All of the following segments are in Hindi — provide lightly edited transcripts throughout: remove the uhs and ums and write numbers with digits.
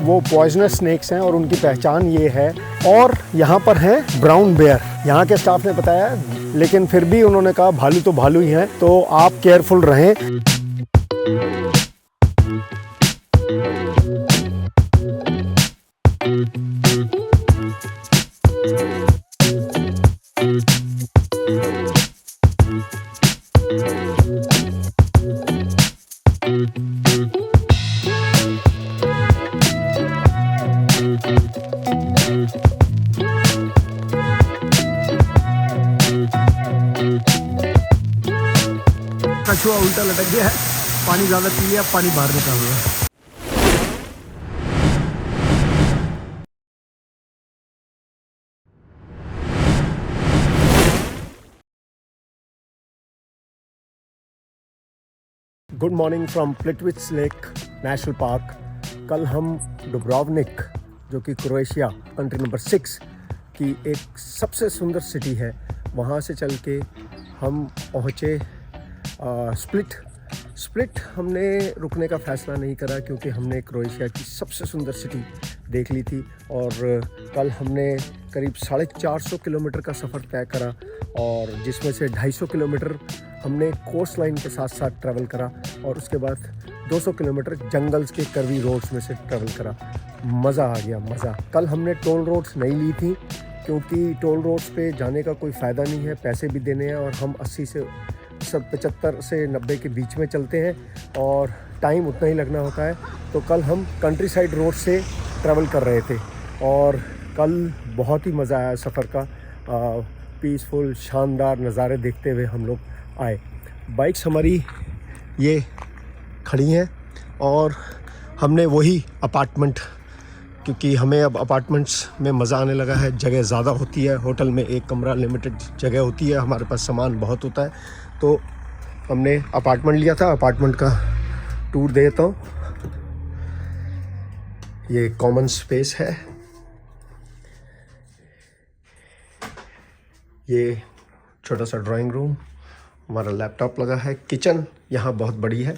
वो पॉइजनस स्नेक्स हैं और उनकी पहचान ये है। और यहाँ पर है ब्राउन बेयर, यहाँ के स्टाफ ने बताया, लेकिन फिर भी उन्होंने कहा भालू तो भालू ही हैं, तो आप केयरफुल रहें। कछुआ उल्टा लटक गया है, पानी ज़्यादा पी लिया, पानी बाहर निकल गया है। Good morning from Plitvice lake national park. कल हम डुब्रोवनिक, जो कि क्रोएशिया कंट्री नंबर 6 की एक सबसे सुंदर सिटी है, वहाँ से चल के हम पहुँचे स्प्लिट। हमने रुकने का फ़ैसला नहीं करा क्योंकि हमने क्रोएशिया की सबसे सुंदर सिटी देख ली थी। और कल हमने करीब 450 किलोमीटर का सफ़र तय करा, और जिसमें से 250 किलोमीटर हमने कोस्ट लाइन के साथ साथ ट्रैवल करा, और उसके बाद 200 किलोमीटर जंगल्स के कर्वी रोड्स में से ट्रैवल करा। मज़ा आ गया, मज़ा। कल हमने टोल रोड्स नहीं ली थी क्योंकि टोल रोड्स पे जाने का कोई फ़ायदा नहीं है, पैसे भी देने हैं, और हम 75 से 90 के बीच में चलते हैं और टाइम उतना ही लगना होता है। तो कल हम कंट्री साइड रोड से ट्रैवल कर रहे थे और कल बहुत ही मज़ा आया सफ़र का। पीसफुल शानदार नज़ारे देखते हुए हम लोग आए। बाइक्स हमारी ये खड़ी हैं और हमने वही अपार्टमेंट, क्योंकि हमें अब अपार्टमेंट्स में मज़ा आने लगा है, जगह ज़्यादा होती है, होटल में एक कमरा लिमिटेड जगह होती है, हमारे पास सामान बहुत होता है, तो हमने अपार्टमेंट लिया था। अपार्टमेंट का टूर देता हूँ। ये कॉमन स्पेस है, ये छोटा सा ड्राइंग रूम, हमारा लैपटॉप लगा है। किचन यहाँ बहुत बड़ी है,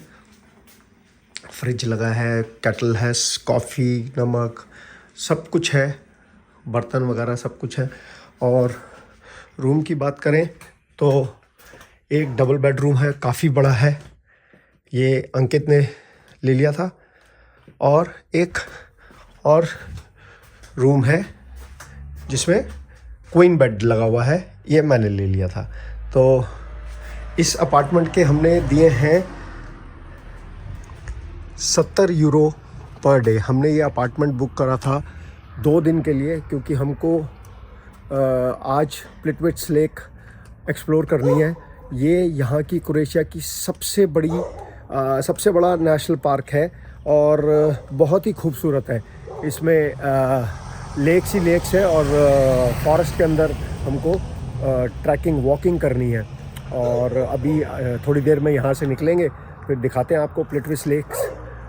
फ्रिज लगा है, केटल है, कॉफ़ी, नमक, सब कुछ है, बर्तन वगैरह सब कुछ है। और रूम की बात करें तो एक डबल बेडरूम है, काफ़ी बड़ा है, ये अंकित ने ले लिया था। और एक और रूम है जिसमें क्वीन बेड लगा हुआ है, ये मैंने ले लिया था। तो इस अपार्टमेंट के हमने दिए हैं 70 यूरो पर डे। हमने ये अपार्टमेंट बुक करा था 2 दिन के लिए, क्योंकि हमको आज प्लिटविट्स लेक एक्सप्लोर करनी है। ये यहाँ की क्रोएशिया की सबसे बड़ा नेशनल पार्क है और बहुत ही खूबसूरत है। इसमें लेक्स ही लेक्स है और फॉरेस्ट के अंदर हमको ट्रैकिंग वॉकिंग करनी है। और अभी थोड़ी देर में यहाँ से निकलेंगे, फिर दिखाते हैं आपको प्लिटविट्स लेक्स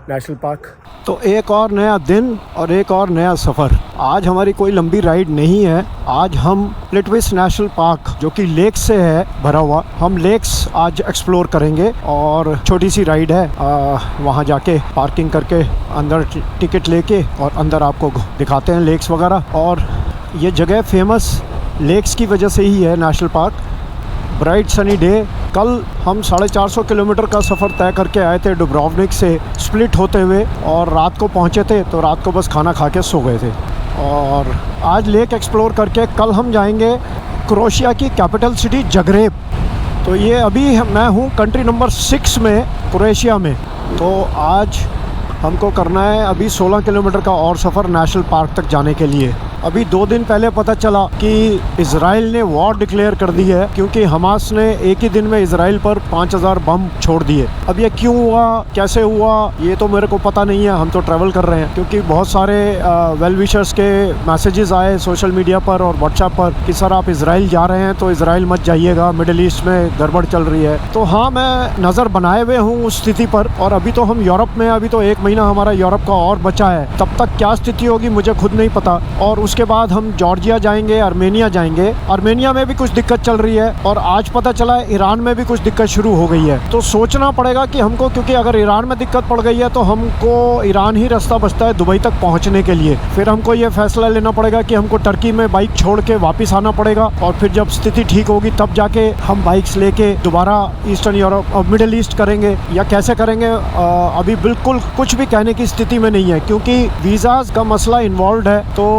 नेशनल पार्क। तो एक और नया दिन और एक और नया सफ़र। आज हमारी कोई लंबी राइड नहीं है, आज हम प्लिटविट्स नेशनल पार्क, जो कि लेक्स से है भरा हुआ, हम लेक्स आज एक्सप्लोर करेंगे। और छोटी सी राइड है, वहाँ जाके पार्किंग करके अंदर टिकट लेके और अंदर आपको दिखाते हैं लेक्स वगैरह। और ये जगह फेमस लेक्स की वजह से ही है, national park. Bright sunny day. कल हम 450 किलोमीटर का सफ़र तय करके आए थे डुब्रोवनिक से स्प्लिट होते हुए, और रात को पहुँचे थे, तो रात को बस खाना खा के सो गए थे। और आज लेक एक्सप्लोर करके कल हम जाएंगे क्रोएशिया की कैपिटल सिटी जग्रेब। तो ये अभी मैं हूँ कंट्री नंबर 6 में, क्रोएशिया में। तो आज हमको करना है अभी 16 किलोमीटर का और सफ़र नेशनल पार्क तक जाने के लिए। अभी 2 दिन पहले पता चला कि इजराइल ने वॉर डिक्लेयर कर दी है, क्योंकि हमास ने एक ही दिन में इजराइल पर 5000 बम छोड़ दिए। अब ये क्यों हुआ, कैसे हुआ, ये तो मेरे को पता नहीं है। हम तो ट्रैवल कर रहे हैं, क्योंकि बहुत सारे वेल विशर्स के मैसेजेस आए सोशल मीडिया पर और व्हाट्सएप पर कि सर आप इजराइल जा रहे हैं तो इजराइल मत जाइएगा, मिडिल ईस्ट में गड़बड़ चल रही है। तो हाँ, मैं नज़र बनाए हुए हूँ उस स्थिति पर। और अभी तो हम यूरोप में, अभी तो 1 महीना हमारा यूरोप का और बचा है, तब तक क्या स्थिति होगी मुझे खुद नहीं पता। और उसके बाद हम जॉर्जिया जाएंगे, आर्मेनिया जाएंगे। आर्मेनिया में भी कुछ दिक्कत चल रही है और आज पता चला है ईरान में भी कुछ दिक्कत शुरू हो गई है। तो सोचना पड़ेगा कि हमको, क्योंकि अगर ईरान में दिक्कत पड़ गई है तो हमको ईरान ही रास्ता बचता है दुबई तक पहुंचने के लिए। फिर हमको ये फैसला लेना पड़ेगा कि हमको टर्की में बाइक छोड़ के वापस आना पड़ेगा और फिर जब स्थिति ठीक होगी तब जाके हम बाइक्स लेके दोबारा ईस्टर्न यूरोप और मिडिल ईस्ट करेंगे, या कैसे करेंगे अभी बिल्कुल कुछ भी कहने की स्थिति में नहीं है, क्योंकि वीज़ाज का मसला इन्वॉल्व है। तो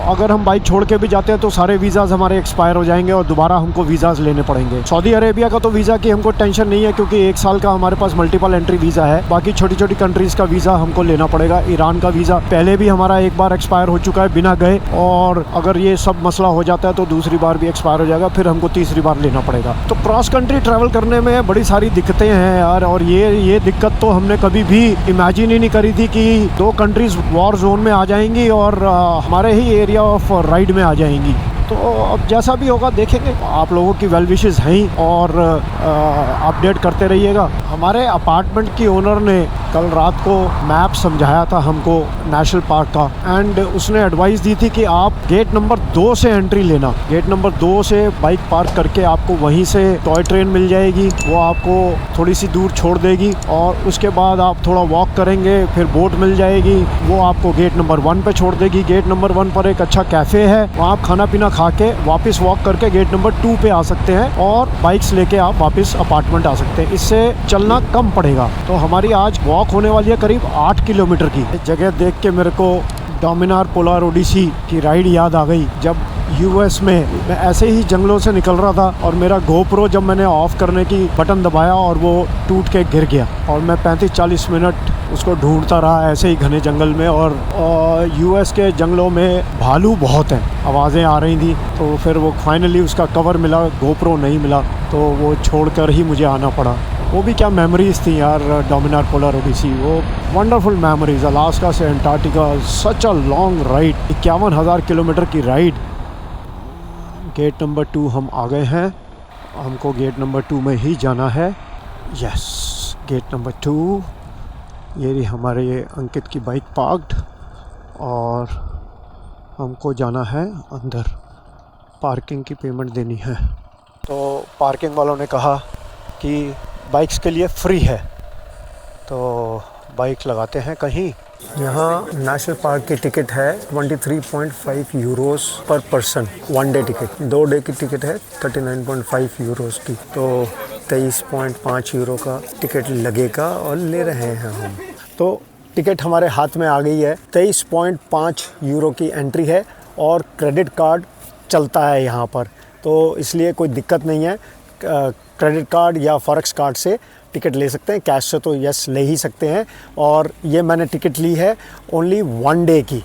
अगर हम बाइक छोड़ के भी जाते हैं तो सारे वीज़ाज हमारे एक्सपायर हो जाएंगे और दोबारा हमको वीज़ाज लेने पड़ेंगे। सऊदी अरेबिया का तो वीज़ा की हमको टेंशन नहीं है, क्योंकि 1 साल का हमारे पास मल्टीपल एंट्री वीज़ा है। बाकी छोटी छोटी कंट्रीज़ का वीज़ा हमको लेना पड़ेगा। ईरान का वीज़ा पहले भी हमारा एक बार एक्सपायर हो चुका है बिना गए, और अगर ये सब मसला हो जाता है तो दूसरी बार भी एक्सपायर हो जाएगा, फिर हमको तीसरी बार लेना पड़ेगा। तो क्रॉस कंट्री ट्रैवल करने में बड़ी सारी दिक्कतें हैं यार, और ये दिक्कत तो हमने कभी भी इमेजिन ही नहीं करी थी कि 2 कंट्रीज़ वॉर जोन में आ जाएंगी और हमारे ही एरिया ऑफ राइड में आ जाएंगी। तो अब जैसा भी होगा देखेंगे। आप लोगों की वेल विशेस हैं और अपडेट करते रहिएगा। हमारे अपार्टमेंट की ओनर ने कल रात को मैप समझाया था हमको नेशनल पार्क का, एंड उसने एडवाइस दी थी कि आप गेट नंबर 2 से एंट्री लेना। गेट नंबर 2 से बाइक पार्क करके आपको वहीं से टॉय ट्रेन मिल जाएगी, वो आपको थोड़ी सी दूर छोड़ देगी और उसके बाद आप थोड़ा वॉक करेंगे, फिर बोट मिल जाएगी, वो आपको गेट नंबर 1 पे छोड़ देगी। गेट नंबर 1 पर एक अच्छा कैफ़े है, वहाँ आप खाना पीना खा के वापस वॉक करके गेट नंबर 2 पे आ सकते हैं और बाइक्स लेके आप वापस अपार्टमेंट आ सकते हैं। इससे चलना कम पड़ेगा। तो हमारी आज वॉक होने वाली है करीब 8 किलोमीटर की। जगह देख के मेरे को डोमिनार पोलार ओडिसी की राइड याद आ गई। जब यूएस में मैं ऐसे ही जंगलों से निकल रहा था और मेरा गोप्रो जब मैंने ऑफ करने की बटन दबाया और वो टूट के गिर गया, और मैं 35-40 मिनट उसको ढूंढता रहा ऐसे ही घने जंगल में। और यूएस के जंगलों में भालू बहुत हैं, आवाज़ें आ रही थी। तो फिर वो फाइनली उसका कवर मिला, गोप्रो नहीं मिला, तो वो छोड़कर ही मुझे आना पड़ा। वो भी क्या मेमोरीज़ थी यार, डोमिनार पोलार ओडिसी, वो वंडरफुल मेमोरीज़। अलास्का से Antarctica, such a long ride, 51,000 kilometre की राइड। गेट नंबर 2 हम आ गए हैं, हमको गेट नंबर 2 में ही जाना है। Yes, gate number 2। ये रही हमारे अंकित की बाइक पार्क्ड और हमको जाना है अंदर। पार्किंग की पेमेंट देनी है। तो पार्किंग वालों ने कहा कि बाइक्स के लिए फ्री है, तो बाइक लगाते हैं कहीं। यहाँ नेशनल पार्क की टिकट है 23.5 यूरोस पर पर्सन, 1 डे टिकट। 2 डे की टिकट है 39.5 यूरोस की, तो 23.5 यूरो का टिकट लगेगा और ले रहे हैं हम। तो टिकट हमारे हाथ में आ गई है। 23.5 यूरो की एंट्री है और क्रेडिट कार्ड चलता है यहाँ पर, तो इसलिए कोई दिक्कत नहीं है। क्रेडिट कार्ड या फॉरेक्स कार्ड से टिकट ले सकते हैं, कैश से तो यस ले ही सकते हैं। और ये मैंने टिकट ली है ओनली 1 डे की,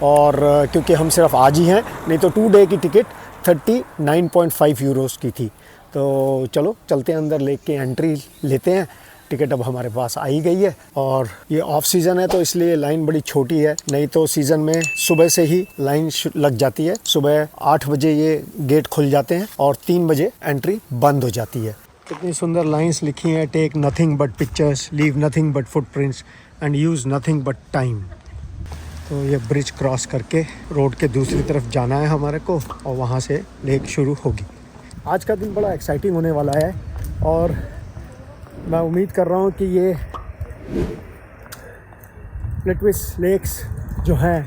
और क्योंकि हम सिर्फ आज ही हैं, नहीं तो 2 डे की टिकट 39.5 यूरोस की थी। तो चलो चलते हैं अंदर, लेके एंट्री लेते हैं। टिकट अब हमारे पास आ ही गई है, और ये ऑफ सीज़न है तो इसलिए लाइन बड़ी छोटी है, नहीं तो सीज़न में सुबह से ही लाइन लग जाती है। सुबह 8 बजे ये गेट खुल जाते हैं और 3 बजे एंट्री बंद हो जाती है। कितनी सुंदर लाइंस लिखी हैं, take nothing but pictures, leave nothing but footprints and use nothing but time. तो ये ब्रिज क्रॉस करके रोड के दूसरी तरफ जाना है हमारे को, और वहाँ से लेक शुरू होगी। आज का दिन बड़ा एक्साइटिंग होने वाला है, और मैं उम्मीद कर रहा हूँ कि ये प्लिट्विट्स लेक्स जो हैं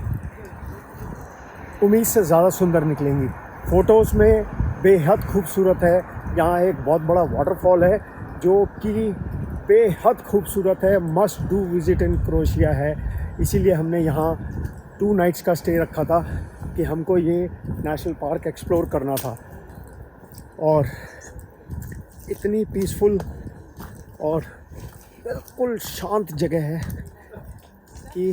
उम्मीद से ज़्यादा सुंदर निकलेंगी। फ़ोटोज़ में बेहद खूबसूरत है। यहाँ एक बहुत बड़ा वाटरफॉल है जो कि बेहद खूबसूरत है, must do visit in Croatia है। इसीलिए हमने यहाँ 2 नाइट्स का स्टे रखा था कि हमको ये नेशनल पार्क एक्सप्लोर करना था। और इतनी पीसफुल और बिल्कुल शांत जगह है कि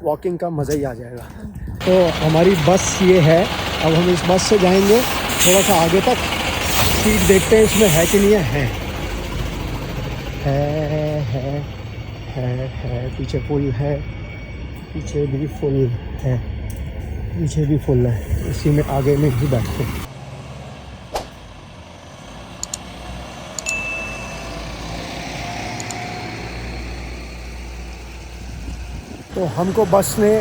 वॉकिंग का मज़ा ही आ जाएगा। तो हमारी बस ये है, अब हम इस बस से जाएंगे थोड़ा सा आगे तक। स्पीड देखते हैं इसमें है कि नहीं है। है पीछे फुल है, पीछे भी फुल है, पीछे भी फुल है, इसी में आगे में ही बैठते हैं। तो हमको बस ने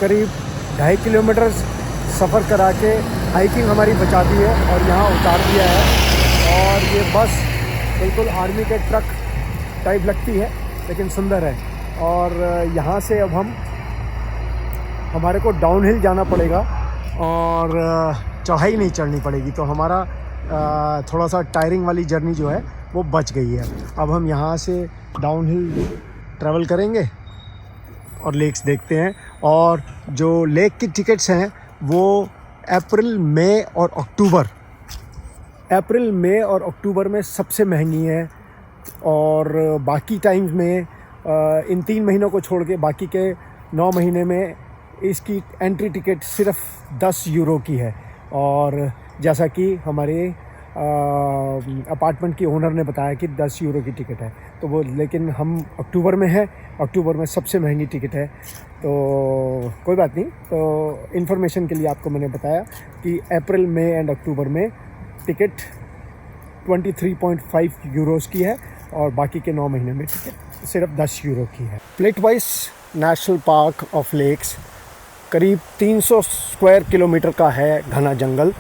करीब 2.5 किलोमीटर सफ़र करा के हाइकिंग हमारी बचाती है और यहाँ उतार दिया है। और ये बस बिल्कुल आर्मी के ट्रक टाइप लगती है लेकिन सुंदर है। और यहाँ से अब हमारे को डाउनहिल जाना पड़ेगा और चढ़ाई नहीं चढ़नी पड़ेगी, तो हमारा थोड़ा सा टायरिंग वाली जर्नी जो है वो बच गई है। अब हम यहाँ से डाउनहिल ट्रैवल करेंगे और लेक्स देखते हैं। और जो लेक की टिकट्स हैं वो अप्रैल, मई और अक्टूबर में सबसे महंगी हैं। और बाकी टाइम्स में इन 3 महीनों को छोड़ के बाकी के 9 महीने में इसकी एंट्री टिकट सिर्फ 10 यूरो की है। और जैसा कि हमारे अपार्टमेंट की ओनर ने बताया कि 10 यूरो की टिकट है, तो वो, लेकिन हम अक्टूबर में हैं, अक्टूबर में सबसे महंगी टिकट है। तो कोई बात नहीं, तो इन्फॉर्मेशन के लिए आपको मैंने बताया कि अप्रैल, मई एंड अक्टूबर में टिकट 23.5 यूरोज़ की है और बाकी के 9 महीने में टिकट सिर्फ 10 यूरो की है। Plitvice national park of lakes करीब 300 स्क्वायर किलोमीटर का है घना जंगल।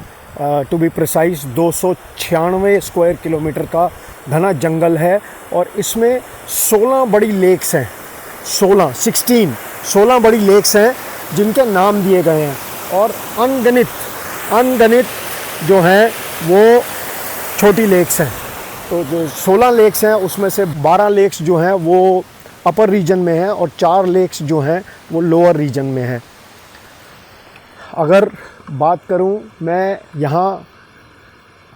To be precise 296 square kilometre का घना जंगल है। और इसमें 16 बड़ी लेक्स हैं, 16 बड़ी लेक्स हैं जिनके नाम दिए गए हैं। और अनगणित जो हैं वो छोटी लेक्स हैं। तो जो 16 लेक्स हैं उसमें से 12 लेक्स जो हैं वो अपर रीजन में हैं और 4 लेक्स जो हैं वो लोअर रीजन में हैं। अगर बात करूं मैं यहाँ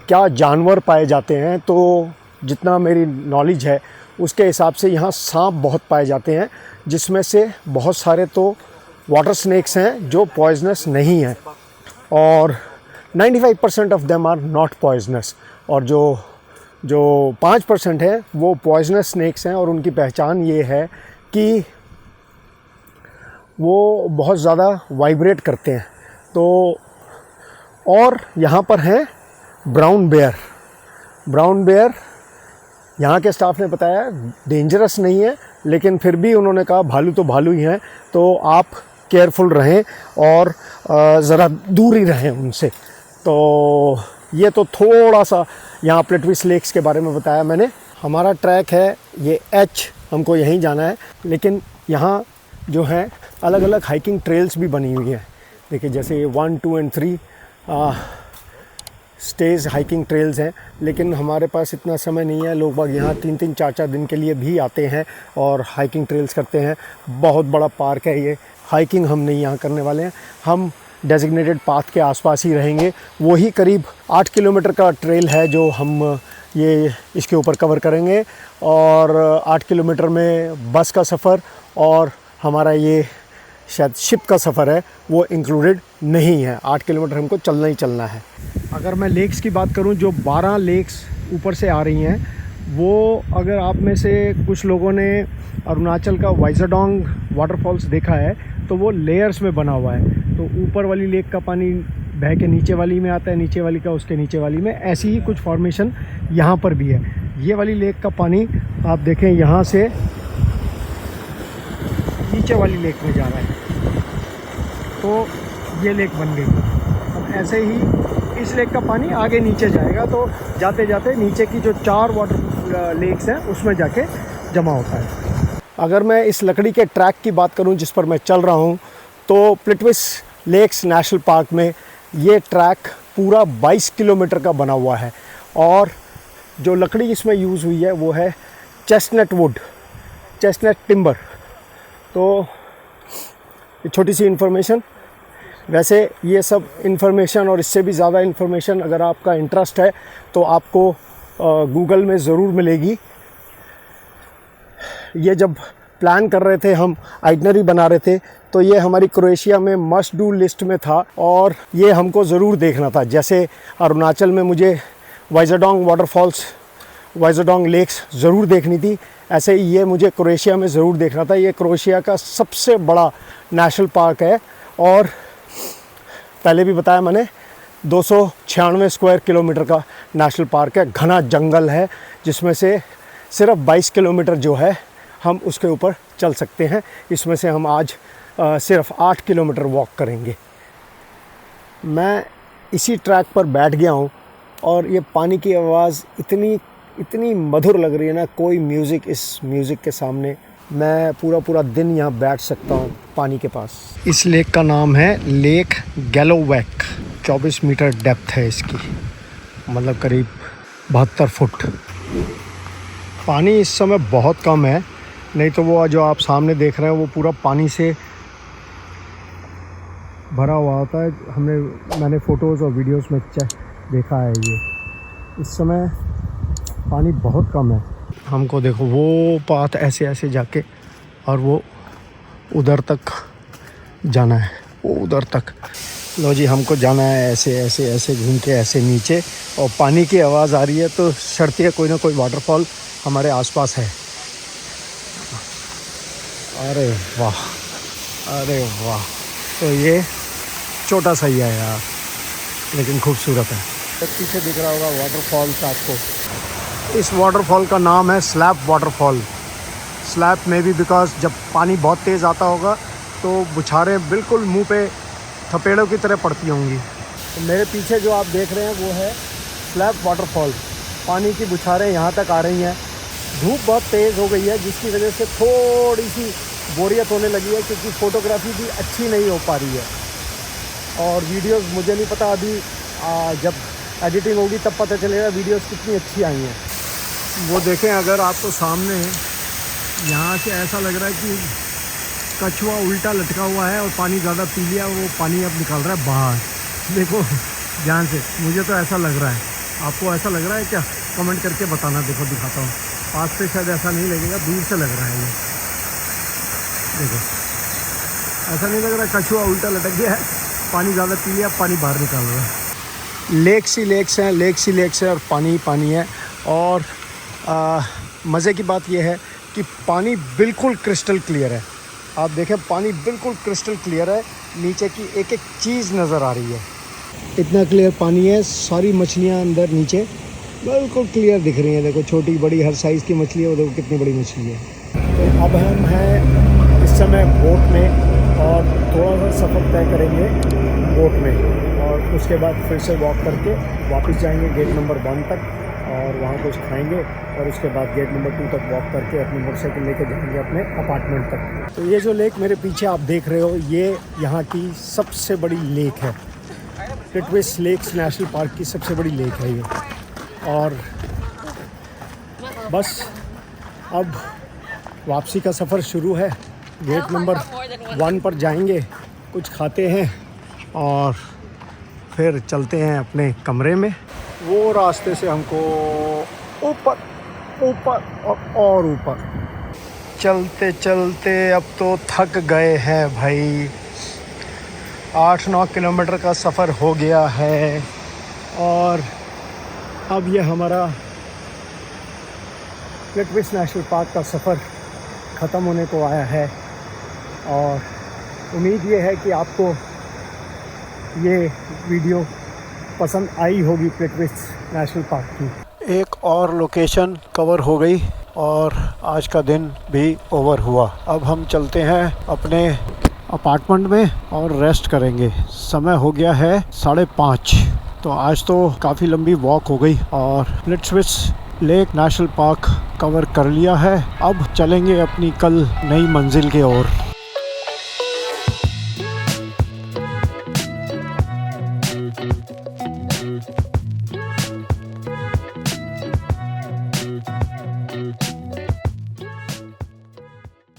क्या जानवर पाए जाते हैं, तो जितना मेरी नॉलेज है उसके हिसाब से यहाँ सांप बहुत पाए जाते हैं, जिसमें से बहुत सारे तो वाटर स्नेक्स हैं जो पॉइजनस नहीं हैं और 95% of them are not poisonous. और जो 5% है वो पॉइजनस स्नेक्स हैं और उनकी पहचान ये है कि वो बहुत ज़्यादा वाइब्रेट करते हैं। तो और यहाँ पर हैं ब्राउन बेयर। यहाँ के स्टाफ ने बताया डेंजरस नहीं है, लेकिन फिर भी उन्होंने कहा भालू तो भालू ही हैं, तो आप केयरफुल रहें और ज़रा दूर ही रहें उनसे। तो ये तो थोड़ा सा यहाँ प्लेटविस लेक्स के बारे में बताया मैंने। हमारा ट्रैक है ये हमको यहीं जाना है, लेकिन यहाँ जो है अलग अलग हाइकिंग ट्रेल्स भी बनी हुई हैं। देखिए जैसे 1, 2 एंड 3 स्टेज हाइकिंग ट्रेल्स हैं, लेकिन हमारे पास इतना समय नहीं है। लोग बाग यहाँ 3-3, 4-4 दिन के लिए भी आते हैं और हाइकिंग ट्रेल्स करते हैं। बहुत बड़ा पार्क है ये। हाइकिंग हम नहीं यहाँ करने वाले हैं, हम डेजिग्नेटेड पाथ के आसपास ही रहेंगे। वही करीब 8 किलोमीटर का ट्रेल है जो हम ये इसके ऊपर कवर करेंगे। और 8 किलोमीटर में बस का सफ़र और हमारा ये शायद शिप का सफ़र है वो इंक्लूडेड नहीं है। 8 किलोमीटर हमको चलना ही चलना है। अगर मैं लेक्स की बात करूं, जो 12 लेक्स ऊपर से आ रही हैं, वो अगर आप में से कुछ लोगों ने अरुणाचल का वाइजाडोंग वाटरफॉल्स देखा है तो वो लेयर्स में बना हुआ है। तो ऊपर वाली लेक का पानी बह के नीचे वाली में आता है, नीचे वाली का उसके नीचे वाली में। ऐसी ही कुछ फॉर्मेशन यहाँ पर भी है। ये वाली लेक का पानी आप देखें यहाँ से नीचे वाली लेक में जा रहा है, तो ये लेक बन गई। अब ऐसे ही इस लेक का पानी आगे नीचे जाएगा, तो जाते जाते नीचे की जो 4 वाटर लेक्स हैं उसमें जाके जमा होता है। अगर मैं इस लकड़ी के ट्रैक की बात करूं जिस पर मैं चल रहा हूं, तो प्लेटविस लेक्स नेशनल पार्क में ये ट्रैक पूरा 22 किलोमीटर का बना हुआ है। और जो लकड़ी इसमें यूज़ हुई है वो है चेस्टनट टिम्बर। तो छोटी सी इन्फॉर्मेशन। वैसे ये सब इन्फॉर्मेशन और इससे भी ज़्यादा इन्फॉर्मेशन अगर आपका इंटरेस्ट है तो आपको गूगल में ज़रूर मिलेगी। ये जब प्लान कर रहे थे, हम आइटनरी बना रहे थे, तो ये हमारी क्रोएशिया में मस्ट डू लिस्ट में था और ये हमको ज़रूर देखना था। जैसे अरुणाचल में मुझे वाइजाडोंग वाटरफॉल्स, वाइजाडोंग लेक्स ज़रूर देखनी थी, ऐसे ही ये मुझे क्रोएशिया में ज़रूर देखना था। ये क्रोएशिया का सबसे बड़ा नेशनल पार्क है और पहले भी बताया मैंने 296 स्क्वायर किलोमीटर का नेशनल पार्क है। घना जंगल है जिसमें से सिर्फ 22 किलोमीटर जो है हम उसके ऊपर चल सकते हैं। इसमें से हम आज सिर्फ 8 किलोमीटर वॉक करेंगे। मैं इसी ट्रैक पर बैठ गया हूँ और ये पानी की आवाज़ इतनी मधुर लग रही है ना, कोई म्यूज़िक इस म्यूज़िक के सामने। मैं पूरा दिन यहाँ बैठ सकता हूँ पानी के पास। इस लेक का नाम है लेक गैलोवैक। 24 मीटर डेप्थ है इसकी, मतलब करीब 72 फुट। पानी इस समय बहुत कम है, नहीं तो वो जो आप सामने देख रहे हैं वो पूरा पानी से भरा हुआ होता है। मैंने फ़ोटोज़ और वीडियोस में देखा है ये। इस समय पानी बहुत कम है। हमको देखो वो पाथ ऐसे जाके और वो उधर तक जाना है, वो उधर तक। लो जी, हमको जाना है ऐसे घूम के ऐसे नीचे, और पानी की आवाज़ आ रही है तो शर्त है कोई ना कोई वाटरफॉल हमारे आसपास है। अरे वाह, अरे वाह। तो ये छोटा सा ही है यार, लेकिन खूबसूरत है। तो पीछे दिख रहा होगा वाटरफॉल आपको। इस वाटरफॉल का नाम है स्लैप वाटरफॉल। स्लैप में भी बिकॉज जब पानी बहुत तेज़ आता होगा तो बुछारें बिल्कुल मुंह पे थपेड़ों की तरह पड़ती होंगी। तो मेरे पीछे जो आप देख रहे हैं वो है स्लैप वाटरफॉल। पानी की बुछारें यहाँ तक आ रही हैं। धूप बहुत तेज़ हो गई है जिसकी वजह से थोड़ी सी बोरियत होने लगी है, क्योंकि फ़ोटोग्राफी भी अच्छी नहीं हो पा रही है। और वीडियोस मुझे नहीं पता, अभी जब एडिटिंग होगी तब पता चलेगा वीडियोस कितनी अच्छी आई हैं। वो देखें अगर आपको सामने यहाँ से ऐसा लग रहा है कि कछुआ उल्टा लटका हुआ है और पानी ज़्यादा पी लिया, वो पानी अब निकल रहा है बाहर। देखो ध्यान से, मुझे तो ऐसा लग रहा है। आपको ऐसा लग रहा है क्या? कमेंट करके बताना। देखो दिखाता हूँ, पास से शायद ऐसा नहीं लगेगा, दूर से लग रहा है ये। देखो ऐसा नहीं लग रहा है कछुआ उल्टा लटक गया है, पानी ज़्यादा पी लिया, पानी बाहर निकल रहा है। लेक्स ही लेक्स है और पानी ही पानी है। और मज़े की बात यह है कि पानी बिल्कुल क्रिस्टल क्लियर है। आप देखें पानी बिल्कुल क्रिस्टल क्लियर है, नीचे की एक एक चीज़ नज़र आ रही है। इतना क्लियर पानी है, सारी मछलियाँ अंदर नीचे बिल्कुल क्लियर दिख रही हैं। देखो छोटी बड़ी हर साइज़ की मछली है, वो देखो कितनी बड़ी मछली है। तो अब हम हैं इस समय बोट में और थोड़ा सा सफ़र तय करेंगे बोट में, और उसके बाद फिर से वॉक करके वापस जाएंगे गेट नंबर 1 तक और वहाँ कुछ खाएंगे, और उसके बाद गेट नंबर 2 तक वॉक करके अपनी मोटरसाइकिल लेके जाएंगे अपने अपार्टमेंट तक। तो ये जो लेक मेरे पीछे आप देख रहे हो, ये यहाँ की सबसे बड़ी लेक है। टिटविस लेक्स नेशनल पार्क की सबसे बड़ी लेक है ये। और बस अब वापसी का सफ़र शुरू है। गेट नंबर 1 पर जाएंगे, कुछ खाते हैं और फिर चलते हैं अपने कमरे में। वो रास्ते से हमको ऊपर और ऊपर चलते चलते अब तो थक गए हैं भाई। 8-9 किलोमीटर का सफ़र हो गया है और अब ये हमारा टिटविस नेशनल पार्क का सफ़र ख़त्म होने को आया है। और उम्मीद ये है कि आपको ये वीडियो पसंद आई होगी टिटविस नेशनल पार्क की। एक और लोकेशन कवर हो गई और आज का दिन भी ओवर हुआ। अब हम चलते हैं अपने अपार्टमेंट में और रेस्ट करेंगे। समय हो गया है 5:30। तो आज तो काफ़ी लंबी वॉक हो गई और टिटविस लेक नेशनल पार्क कवर कर लिया है। अब चलेंगे अपनी कल नई मंजिल की ओर।